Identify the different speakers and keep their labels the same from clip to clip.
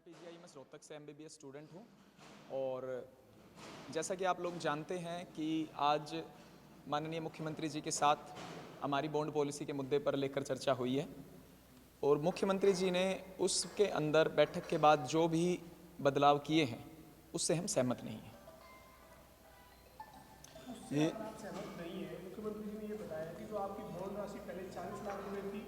Speaker 1: PGI में रोहतक से MBBS student हूँ और जैसा कि आप लोग जानते हैं कि आज माननीय मुख्यमंत्री जी के साथ हमारी बॉन्ड पॉलिसी के मुद्दे पर लेकर चर्चा हुई है और मुख्यमंत्री जी ने उसके अंदर बैठक के बाद जो भी बदलाव किए हैं उससे हम सहमत नहीं हैं।
Speaker 2: ये आप सहमत नहीं है। मुख्यमंत्री जी ने ये बताया कि जो आपकी बॉन्ड राशि पहले 40 लाख रुपए थी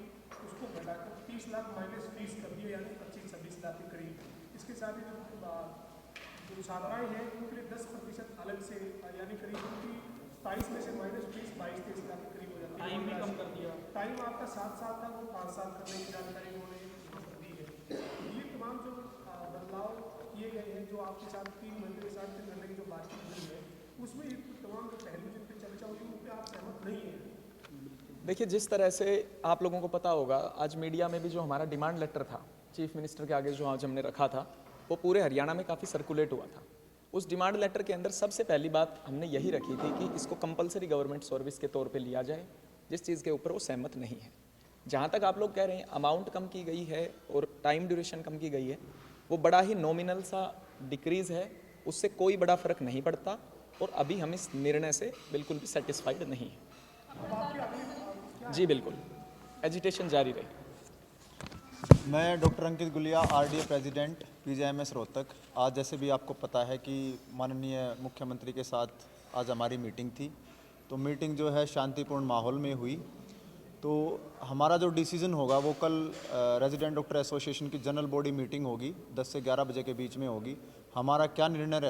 Speaker 2: उसको घटाकर 30 लाख माइनस 20 कर दिया, यानी 25-26 लाख के करीब। इसके साथ ही जो छात्राएं हैं उनके लिए 10% अलग से, यानी करीब उनकी 27 में से माइनस 22-23 लाख के करीब हो जाती है।
Speaker 3: टाइम भी कम कर दिया।
Speaker 2: टाइम आपका 7 साल था, वो 5 साल करने की जानकारी उन्होंने दी है। ये तमाम जो बदलाव किए गए हैं, जो आपके साथ 3 महीने के साथ करने की जो बातचीत हुई है, उसमें ये तमाम जो पहलू जिन पर चर्चा हुई उन पर आप सहमत नहीं हैं।
Speaker 1: देखिए, जिस तरह से आप लोगों को पता होगा, आज मीडिया में भी जो हमारा डिमांड लेटर था चीफ मिनिस्टर के आगे जो आज हमने रखा था, वो पूरे हरियाणा में काफ़ी सर्कुलेट हुआ था। उस डिमांड लेटर के अंदर सबसे पहली बात हमने यही रखी थी कि इसको कंपलसरी गवर्नमेंट सर्विस के तौर पे लिया जाए, जिस चीज़ के ऊपर वो सहमत नहीं है। जहाँ तक आप लोग कह रहे हैं अमाउंट कम की गई है और टाइम ड्यूरेशन कम की गई है, वो बड़ा ही नॉमिनल सा डिक्रीज़ है, उससे कोई बड़ा फर्क नहीं पड़ता और अभी हम इस निर्णय से बिल्कुल भी सेटिस्फाइड नहीं हैं। जी बिल्कुल, एजिटेशन जारी रही।
Speaker 4: मैं doctor Ankit Gulia, RDA president PGIMS Rohtak. आज जैसे भी आपको पता है कि माननीय मुख्यमंत्री के साथ आज हमारी मीटिंग थी, तो मीटिंग जो है शांतिपूर्ण माहौल में हुई। तो हमारा जो डिसीजन होगा वो कल रेजिडेंट डॉक्टर एसोसिएशन की जनरल बॉडी मीटिंग होगी, 10 से 11 बजे के बीच में होगी। हमारा क्या निर्णय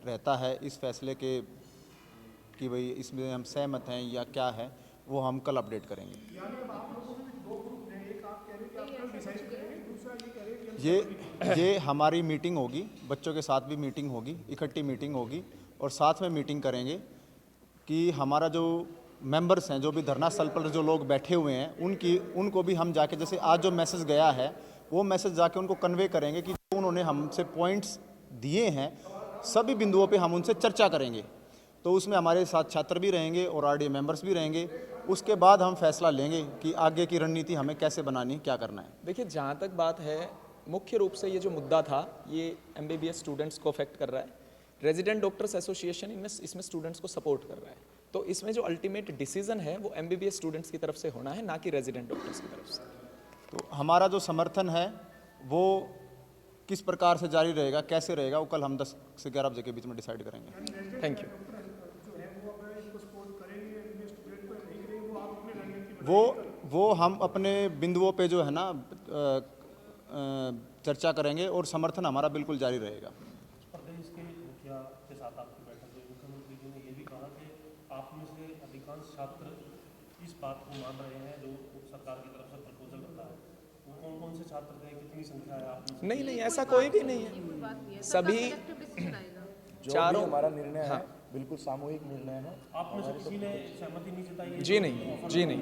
Speaker 4: रहता है इस फैसले के कि भाई इसमें हम सहमत हैं या क्या है, वो हम कल अपडेट करेंगे।
Speaker 2: यानी अब आप लोगों में भी 2 ग्रुप हैं, एक आप कह रहे हैं कि आप कल डिसाइड करेंगे, दूसरा ये कह रहे हैं कि
Speaker 4: ये हमारी मीटिंग होगी, बच्चों के साथ भी मीटिंग होगी, इकट्ठी मीटिंग होगी और साथ में मीटिंग करेंगे कि हमारा जो मेंबर्स हैं, जो भी धरना स्थल पर जो लोग बैठे हुए हैं, उनको भी हम जाके, जैसे आज जो मैसेज गया है वो मैसेज जाके उनको कन्वे करेंगे कि जो उन्होंने हमसे पॉइंट्स दिए हैं सभी बिंदुओं पे हम उनसे चर्चा करेंगे। तो उसमें हमारे साथ छात्र भी रहेंगे और आरडीए मेंबर्स भी रहेंगे। उसके बाद हम फैसला लेंगे कि आगे की रणनीति हमें कैसे बनानी है, क्या करना है।
Speaker 1: देखिए, जहाँ तक बात है, मुख्य रूप से ये जो मुद्दा था ये एमबीबीएस स्टूडेंट्स को अफेक्ट कर रहा है। रेजिडेंट डॉक्टर्स एसोसिएशन इसमें स्टूडेंट्स को सपोर्ट कर रहा है, तो इसमें जो अल्टीमेट डिसीजन है वो एमबीबीएस स्टूडेंट्स की तरफ से होना है, ना कि रेजिडेंट डॉक्टर्स की तरफ से।
Speaker 4: तो हमारा जो समर्थन है वो किस प्रकार से जारी रहेगा, कैसे रहेगा, वो कल हम 10 से 11 बजे के बीच में डिसाइड करेंगे।
Speaker 1: Thank you.
Speaker 2: जो है वो अगर इसको सपोर्ट करेंगे, अपने स्टूडेंट को नहीं करेंगे, वो आप अपने रणनीति
Speaker 4: वो हम अपने बिंदुओं पे जो है ना चर्चा करेंगे और समर्थन हमारा बिल्कुल जारी रहेगा।
Speaker 3: प्रदेश के मुखिया के साथ आपकी बैठक हुई, मुख्यमंत्री जी ने ये भी कहा कि आप में से अधिकांश छात्र इस बात को मान रहे हैं जो सरकार की तरफ से प्रपोजल होता है। वो कौन कौन से छात्र थे, कितनी संख्या है आप में से?
Speaker 1: नहीं, ऐसा कोई भी नहीं है। सभी
Speaker 5: जो
Speaker 1: चारों
Speaker 5: भी हमारा निर्णय है बिल्कुल सामूहिक निर्णय है।
Speaker 3: आप में से किसी ने सहमति नहीं जताई?
Speaker 1: जी नहीं,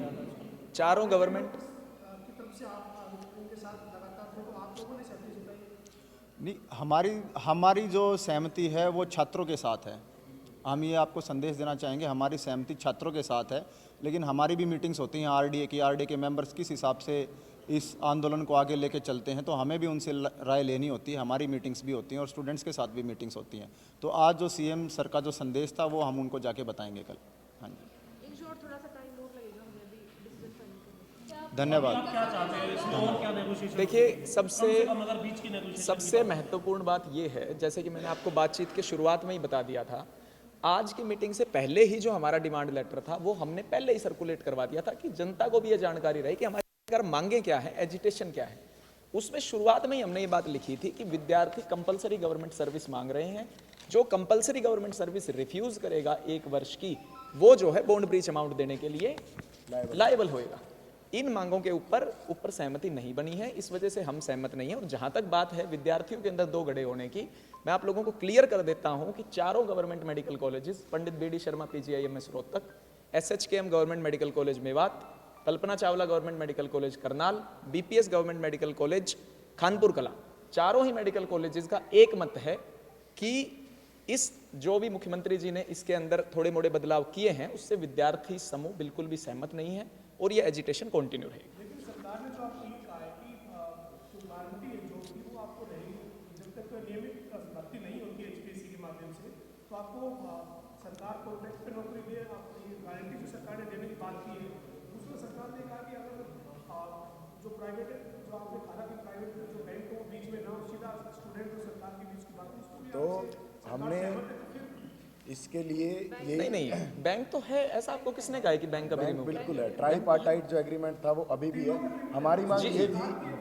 Speaker 1: चारों गवर्नमेंट
Speaker 2: की तरफ से आप उनके साथ लगातार थे, तो आप लोगों ने सहमति जताई?
Speaker 4: नहीं, हमारी जो सहमति है वो छात्रों के साथ है। हम ये आपको संदेश देना चाहेंगे, हमारी सहमति छात्रों के साथ है, लेकिन हमारी भी मीटिंग्स होती हैं आरडीए के मेंबर्स किस हिसाब से इस आंदोलन को आगे लेके चलते हैं, तो हमें भी उनसे राय लेनी होती है। हमारी मीटिंग्स भी होती हैं और स्टूडेंट्स के साथ भी मीटिंग्स होती हैं। तो आज जो सीएम सर का जो संदेश था वो हम उनको जाके बताएंगे कल। हाँ जी,
Speaker 6: थोड़ा सा टाइम और लगेगा हमें भी डिसीजन करने के लिए।
Speaker 4: धन्यवाद।
Speaker 3: आप क्या चाहते हैं इसमें और क्या नेगोशिएशन?
Speaker 1: देखिए,
Speaker 3: कम से कम अगर बीच की नेगोशिएशन
Speaker 1: सबसे महत्वपूर्ण बात ये है, जैसे कि मैंने आपको बातचीत के शुरुआत में ही बता दिया था, आज की मीटिंग से पहले ही जो हमारा डिमांड लेटर था वो हमने पहले ही सर्कुलेट करवा दिया था कि जनता को भी ये जानकारी रहे कि हमारी मांगे क्या है, एजिटेशन क्या है। उसमें शुरुआत में ही हमने ये बात लिखी थी कि विद्यार्थी कंपलसरी गवर्नमेंट सर्विस मांग रहे हैं, जो कंपलसरी गवर्नमेंट सर्विस रिफ्यूज करेगा 1 वर्ष की, वो जो है बॉन्ड ब्रीच अमाउंट देने के लिए लायबल होएगा। इन मांगों के ऊपर सहमति नहीं बनी है, इस वजह से हम सहमत नहीं है। और जहां तक बात है विद्यार्थियों के अंदर 2 गड़े होने की, मैं आप लोगों को क्लियर कर देता हूं कि चारों government medical colleges, Pandit BD Sharma PGIMS Rohtak, SHKM government medical college Mewat, Kalpana Chawla government medical college Karnal, BPS government medical college Khanpur Kala, चारों ही मेडिकल कॉलेजेस का एक मत है कि इस जो भी मुख्यमंत्री जी ने इसके अंदर थोड़े मोड़े बदलाव किए हैं उससे विद्यार्थी समूह बिल्कुल भी सहमत नहीं है और ये एजिटेशन कंटिन्यू रहेगी।
Speaker 2: लेकिन सरकार ने जो आपको ये कहा है कि जो गारंटी है जो भी वो आपको रहेगी, तो आपको सरकार कॉन्ट्रैक्ट पे नौकरी दे, आप ये गारंटी जो सरकार ने देने की बात की है। दूसरा सरकार ने कहा कि अगर जो प्राइवेट जो आपने कहा कि प्राइवेट जो बैंक हो बीच में ना हो, सीधा स्टूडेंट और सरकार के बीच की बात है, उसको भी
Speaker 5: तो
Speaker 2: आपसे सरकार
Speaker 5: हमने
Speaker 2: सहमत है, तो फिर
Speaker 5: इसके लिए ये
Speaker 1: नहीं नहीं, बैंक तो है, ऐसा आपको किसने कहा है कि बैंक कभी
Speaker 5: बैंक
Speaker 1: रिमूव?
Speaker 5: बिल्कुल है। ट्राईपार्टाइट जो एग्रीमेंट था वो अभी भी है। हमारी मांग ये थी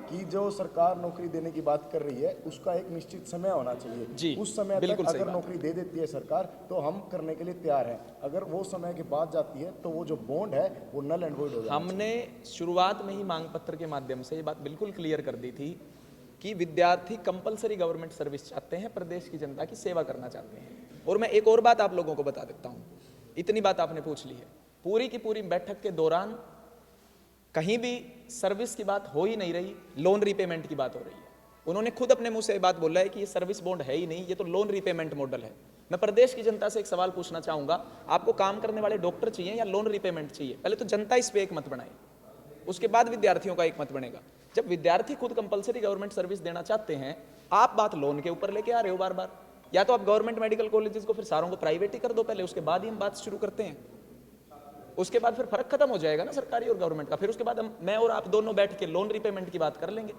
Speaker 5: कि जो सरकार नौकरी देने की बात कर रही है उसका एक निश्चित समय होना
Speaker 1: जी,
Speaker 5: चाहिए। उस समय तक
Speaker 1: बिल्कुल सही
Speaker 5: अगर
Speaker 1: बात।
Speaker 5: नौकरी दे देती है सरकार तो हम करने के लिए तैयार हैं। अगर वो समय के बाद जाती है तो वो जो बॉन्ड है वो नल एंड वॉइड हो जाएगा।
Speaker 1: हमने शुरुआत में ही मांग पत्र के माध्यम से ये बात बिल्कुल क्लियर कर दी थी कि विद्यार्थी कंपलसरी गवर्नमेंट सर्विस चाहते हैं, प्रदेश की जनता की सेवा करना चाहते हैं। और मैं एक और बात आप लोगों को बता देता हूं, इतनी बात आपने पूछ ली है, पूरी की पूरी बैठक के दौरान कहीं भी सर्विस की बात हो ही नहीं रही, लोन रीपेमेंट की बात हो रही है। उन्होंने खुद अपने मुंह से ये बात बोला है कि ये सर्विस बॉन्ड है ही नहीं, ये तो लोन रीपेमेंट मॉडल है। मैं प्रदेश की जनता से एक सवाल पूछना चाहूंगा, आपको काम करने वाले डॉक्टर चाहिए या लोन रीपेमेंट चाहिए? पहले तो जनता इस पे एक मत बनाए, उसके बाद विद्यार्थियों का एक मत बनेगा। जब विद्यार्थी खुद कंपलसरी गवर्नमेंट सर्विस देना चाहते हैं, आप बात लोन के ऊपर लेके आ रहे हो बार बार। या तो आप गवर्नमेंट मेडिकल कॉलेजेस को फिर सारों को प्राइवेट ही कर दो पहले, उसके बाद ही हम बात शुरू करते हैं। उसके बाद फिर फर्क खत्म हो जाएगा ना सरकारी और गवर्नमेंट का। फिर उसके बाद हम मैं और आप दोनों बैठ के लोन रीपेमेंट की बात कर लेंगे।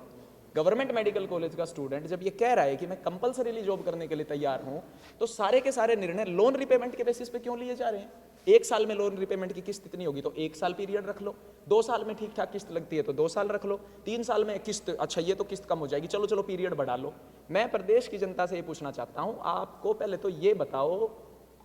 Speaker 1: गवर्नमेंट मेडिकल कॉलेज का स्टूडेंट जब ये कह रहा है कि मैं कंपलसरीली जॉब करने के लिए तैयार हूं, तो सारे के सारे निर्णय लोन रीपेमेंट के बेसिस पे क्यों लिए जा रहे हैं? एक साल में लोन रीपेमेंट की किस्त इतनी होगी तो एक साल पीरियड रख लो, 2 साल में ठीक ठाक किस्त लगती है तो 2 साल रख लो, 3 साल में किस्त, अच्छा ये तो किस्त कम हो जाएगी, चलो चलो पीरियड बढ़ा लो। मैं प्रदेश की जनता से ये पूछना चाहता हूं, आपको पहले तो ये बताओ,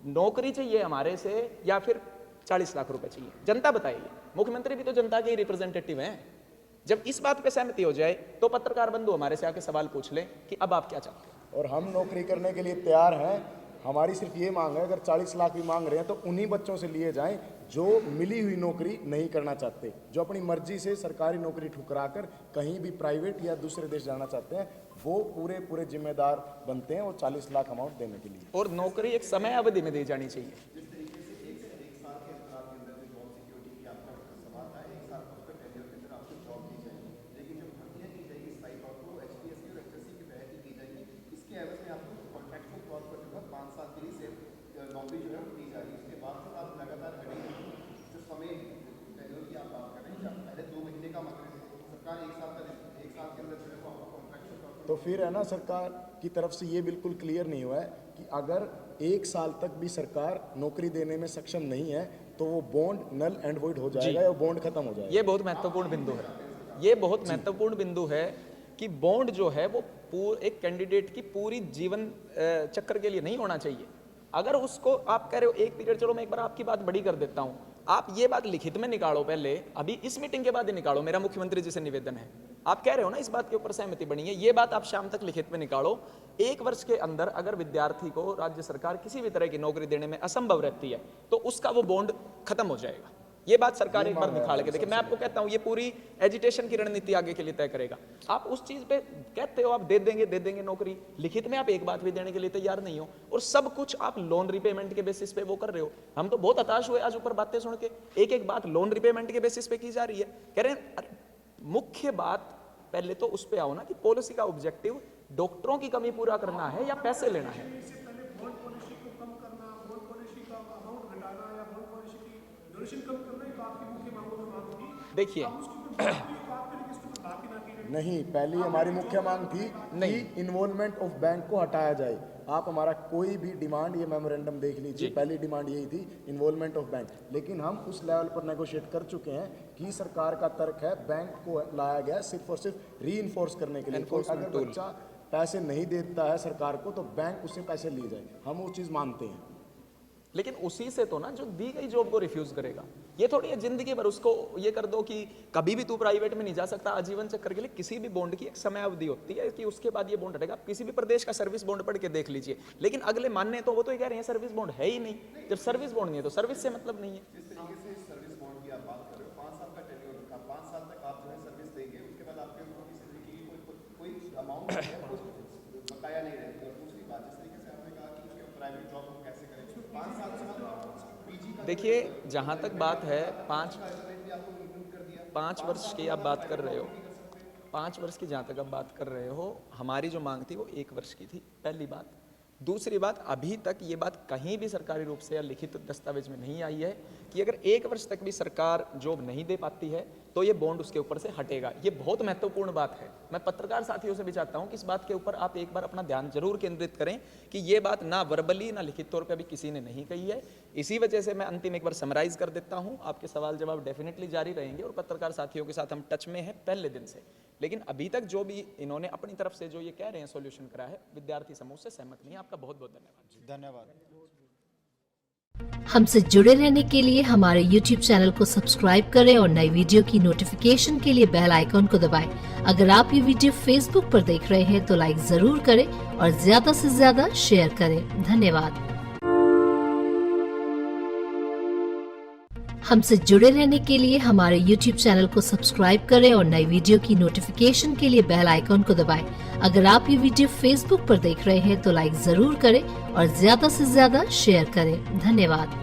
Speaker 1: नौकरी चाहिए हमारे से या फिर 40 लाख रुपए चाहिए? जनता बताइए। मुख्यमंत्री भी तो जनता के ही रिप्रेजेंटेटिव हैं। जब इस बात पे सहमति हो जाए तो पत्रकार बंधु हमारे से आके सवाल पूछ ले कि अब आप क्या चाहते हैं।
Speaker 5: और हम नौकरी करने के लिए तैयार हैं। हमारी सिर्फ ये मांग है, अगर 40 लाख भी मांग रहे हैं तो उन्हीं बच्चों से लिए जाएं जो मिली हुई नौकरी नहीं करना चाहते, जो अपनी मर्जी से सरकारी नौकरी ठुकरा कर कहीं भी प्राइवेट या दूसरे देश जाना चाहते हैं, वो पूरे जिम्मेदार बनते हैं वो 40 लाख अमाउंट देने के लिए।
Speaker 1: और नौकरी एक समय अवधि में दी जानी चाहिए।
Speaker 5: तो फिर है ना, सरकार की तरफ से ये बिल्कुल क्लियर नहीं हुआ है कि अगर 1 साल तक भी सरकार नौकरी देने में सक्षम नहीं है तो वो बॉन्ड नल एंड वॉइड हो जाएगा या बॉन्ड खत्म हो जाएगा।
Speaker 1: ये बहुत महत्वपूर्ण बिंदु है, ये बहुत महत्वपूर्ण बिंदु है कि बॉन्ड जो है वो एक कैंडिडेट की पूरी जीवन चक्र के लिए नहीं होना चाहिए। अगर उसको आप कह रहे हो एक पीरियड, चलो मैं एक बार आपकी बात बड़ी कर देता हूं, आप ये बात लिखित में निकालो पहले, अभी इस मीटिंग के बाद ही निकालो। मेरा मुख्यमंत्री जी से निवेदन है, आप कह रहे हो ना इस बात के ऊपर सहमति बनी है, ये बात आप शाम तक लिखित में निकालो। 1 वर्ष के अंदर अगर विद्यार्थी को राज्य सरकार किसी भी तरह की नौकरी देने में असंभव रहती है तो उसका वो बॉन्ड खत्म हो जाएगा। ये बात सरकार एक बार निकाल के देखिए। मैं आपको कहता हूं ये पूरी एजुटेशन की रणनीति आगे के लिए तय करेगा। आप उस चीज पे कहते हो आप दे देंगे नौकरी, लिखित में आप एक बात भी देने के लिए तैयार नहीं हो और सब कुछ आप लोन रिपेमेंट के बेसिस पे वो कर रहे हो। हम तो बहुत हताश हुए आज ऊपर बातें सुन के, एक एक बात लोन रिपेमेंट के बेसिस पे की जा रही है। कह रहे हैं मुख्य बात पहले तो उस पे आओ ना कि पॉलिसी का ऑब्जेक्टिव डॉक्टरों की कमी पूरा करना है या पैसे लेना है।
Speaker 2: इससे पहले बॉन्ड पॉलिसी को कम करना, बॉन्ड पॉलिसी का अमाउंट घटाना या बॉन्ड पॉलिसी की ड्यूरेशन कम करना, ये तो आपकी मुख्य मांगों में मांग थी।
Speaker 1: देखिए
Speaker 2: अब उसकी कोई बात हुई तो आपके लिए इसके ऊपर बात ही ना की गई।
Speaker 5: नहीं, पहली हमारी मुख्य मांग थी कि इन्वॉल्वमेंट ऑफ बैंक को हटाया जाए। आप हमारा कोई भी डिमांड, ये मेमोरेंडम देख लीजिए, पहली डिमांड यही थी इन्वॉल्वमेंट ऑफ बैंक। लेकिन हम उस लेवल पर नेगोशिएट कर चुके हैं कि सरकार का तर्क है बैंक को लाया गया सिर्फ और सिर्फ री इन्फोर्स करने के लिए। कोई अगर बच्चा पैसे नहीं देता है सरकार को तो बैंक उससे पैसे लिए जाए, हम वो चीज़ मानते हैं।
Speaker 1: लेकिन उसी से तो ना जो दी गई जॉब को रिफ्यूज करेगा। ये थोड़ी है जिंदगी भर उसको ये कर दो कि कभी भी तू प्राइवेट में नहीं जा सकता, आजीवन चक्कर के लिए। किसी भी बॉन्ड की एक समय अवधि होती है कि उसके बाद ये बॉन्ड हटेगा। आप किसी भी प्रदेश का सर्विस बॉन्ड पढ़ के देख लीजिए। लेकिन अगले मानने तो वो तो ये कह रहे हैं सर्विस बॉन्ड है ही नहीं। जब सर्विस बॉन्ड नहीं है तो सर्विस से मतलब नहीं है।
Speaker 7: जिस तरीके से सर्विस बॉन्ड की आप बात कर रहे हो, 5 साल का टेन्योर रखा, 5 साल तक आप जो है सर्विस देंगे, उसके बाद आपके ऊपर की सैलरी की कोई अमाउंट है वो बकाया नहीं रहेगी। और दूसरी बात, जिस तरीके से आपने कहा कि उसके प्राइवेट जॉब हम कैसे करें, 5 साल से पीजी का
Speaker 1: देखिए जहां तक बात है 5 वर्ष की आप बात कर रहे हो, 5 वर्ष की जहां तक आप बात कर रहे हो, हमारी जो मांग थी वो 1 वर्ष की थी। पहली बात दूसरी बात, अभी तक ये बात कहीं भी सरकारी रूप से या लिखित दस्तावेज में नहीं आई है कि अगर 1 वर्ष तक भी सरकार जॉब नहीं दे पाती है तो ये बॉन्ड उसके ऊपर से हटेगा। ये बहुत महत्वपूर्ण बात है। मैं पत्रकार साथियों से भी चाहता हूं कि इस बात के ऊपर आप एक बार अपना ध्यान जरूर केंद्रित करें कि ये बात ना वर्बली ना लिखित तौर पे अभी किसी ने नहीं कही है। इसी वजह से मैं अंतिम एक बार समराइज कर देता हूं। आपके सवाल जवाब डेफिनेटली जारी रहेंगे और पत्रकार साथियों के साथ हम टच में हैं पहले दिन से, लेकिन अभी तक जो भी इन्होंने अपनी तरफ से जो ये कह रहे हैं सॉल्यूशन करा है, विद्यार्थी समूह से सहमत नहीं है। आपका बहुत बहुत धन्यवाद।
Speaker 4: धन्यवाद।
Speaker 8: हमसे जुड़े रहने के लिए हमारे YouTube चैनल को सब्सक्राइब करें और नई वीडियो की नोटिफिकेशन के लिए बेल आइकॉन को दबाएं। अगर आप ये वीडियो Facebook पर देख रहे हैं तो लाइक जरूर करें और ज्यादा से ज्यादा शेयर करें। धन्यवाद। हमसे जुड़े रहने के लिए हमारे YouTube चैनल को सब्सक्राइब करें और नई वीडियो की नोटिफिकेशन के लिए बेल आइकॉन को दबाएं। अगर आप ये वीडियो Facebook पर देख रहे हैं तो लाइक जरूर करें और ज्यादा से ज्यादा शेयर करें। धन्यवाद।